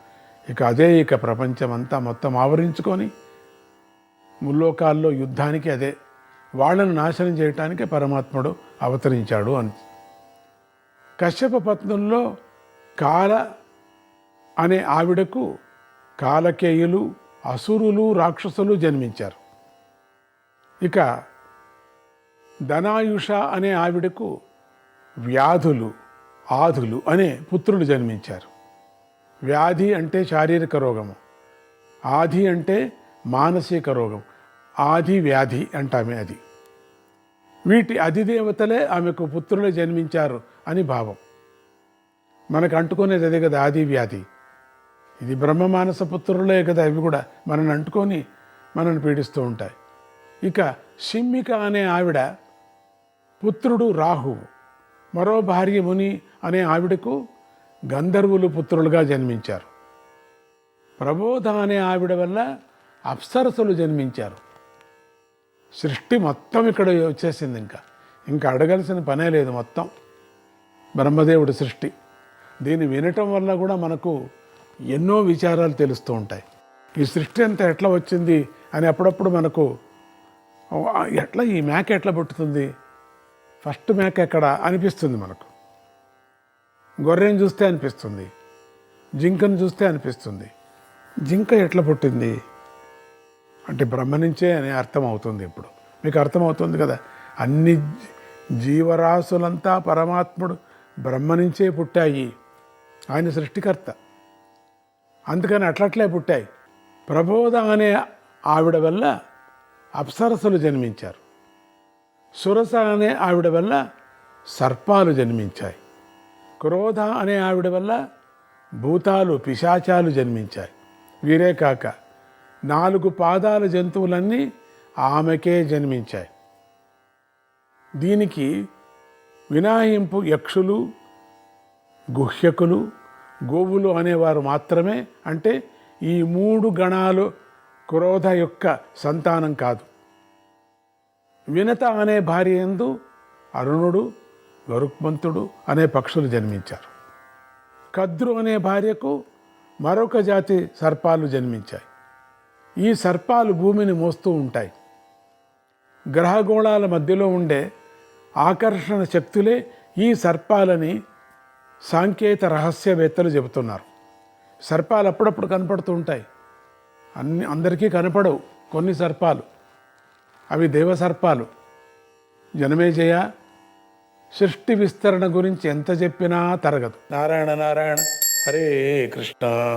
ఇక ప్రపంచం అంతా మొత్తం ఆవరించుకొని ముల్లోకాల్లో యుద్ధానికి అదే, వాళ్ళను నాశనం చేయటానికి పరమాత్ముడు అవతరించాడు అని. కశ్యప పత్నుల్లో కాల అనే ఆవిడకు కాలకేయులు, అసురులు, రాక్షసులు జన్మించారు. ఇక ధనాయుష అనే ఆవిడకు వ్యాధులు, ఆధులు అనే పుత్రులు జన్మించారు. వ్యాధి అంటే శారీరక రోగము, ఆధి అంటే మానసిక రోగం, ఆది వ్యాధి అంటామే అది. వీటి అధిదేవతలే ఆమెకు పుత్రులే జన్మించారు అని భావం. మనకు అంటుకునేది అదే కదా ఆది వ్యాధి. ఇది బ్రహ్మ మానస పుత్రులే కదా, ఇవి కూడా మనల్ని అంటుకొని మనల్ని పీడిస్తూ ఉంటాయి. ఇక షిమ్మిక అనే ఆవిడ పుత్రుడు రాహువు, మరో భార్య ముని అనే ఆవిడకు గంధర్వులు పుత్రులుగా జన్మించారు. ప్రబోధ అనే ఆవిడ వల్ల అప్సరసులు జన్మించారు. సృష్టి మొత్తం ఇక్కడ వచ్చేసింది. ఇంకా అడగాల్సిన పనే లేదు. మొత్తం బ్రహ్మదేవుడి సృష్టి. దీన్ని వినటం వల్ల కూడా మనకు ఎన్నో విచారాలు తెలుస్తూ ఉంటాయి. ఈ సృష్టి అంతా ఎట్లా వచ్చింది అని అప్పుడప్పుడు మనకు ఎట్లా ఈ మేక ఎట్లా పుట్టుతుంది, ఫస్ట్ మేక ఎక్కడ అనిపిస్తుంది. మనకు గొర్రెను చూస్తే అనిపిస్తుంది, జింకను చూస్తే అనిపిస్తుంది. జింక ఎట్లా పుట్టింది అంటే బ్రహ్మ నుంచే అని అర్థం అవుతుంది. ఇప్పుడు మీకు అర్థమవుతుంది కదా, అన్ని జీవరాశులంతా పరమాత్ముడు బ్రహ్మ నుంచే పుట్టాయి. ఆయన సృష్టికర్త. అందుకని అట్లట్లే పుట్టాయి. ప్రబోధ అనే ఆవిడ వల్ల అప్సరసులు జన్మించారు. సురస అనే ఆవిడ వల్ల సర్పాలు జన్మించాయి. క్రోధ అనే ఆవిడ వల్ల భూతాలు, పిశాచాలు జన్మించాయి. వీరే కాక 4 పాదాల జంతువులన్నీ ఆమెకే జన్మించాయి. దీనికి వినాయింపు యక్షులు, గుహ్యకులు, గోవులు అనేవారు మాత్రమే. అంటే ఈ 3 గణాలు క్రోధ యొక్క సంతానం కాదు. వినత అనే భార్య యందు అరుణుడు, గరుక్మంతుడు అనే పక్షులు జన్మించారు. కద్రు అనే భార్యకు మరొక జాతి సర్పాలు జన్మించాయి. ఈ సర్పాలు భూమిని మోస్తూ ఉంటాయి. గ్రహగోళాల మధ్యలో ఉండే ఆకర్షణ శక్తులే ఈ సర్పాలని సాంకేత రహస్యవేత్తలు చెబుతున్నారు. సర్పాలు అప్పుడప్పుడు కనపడుతూ ఉంటాయి. అందరికీ కనపడవు కొన్ని సర్పాలు. అవి దేవసర్పాలు. జనమేజయ, సృష్టి విస్తరణ గురించి ఎంత చెప్పినా తరగదు. నారాయణ నారాయణ, హరే కృష్ణ.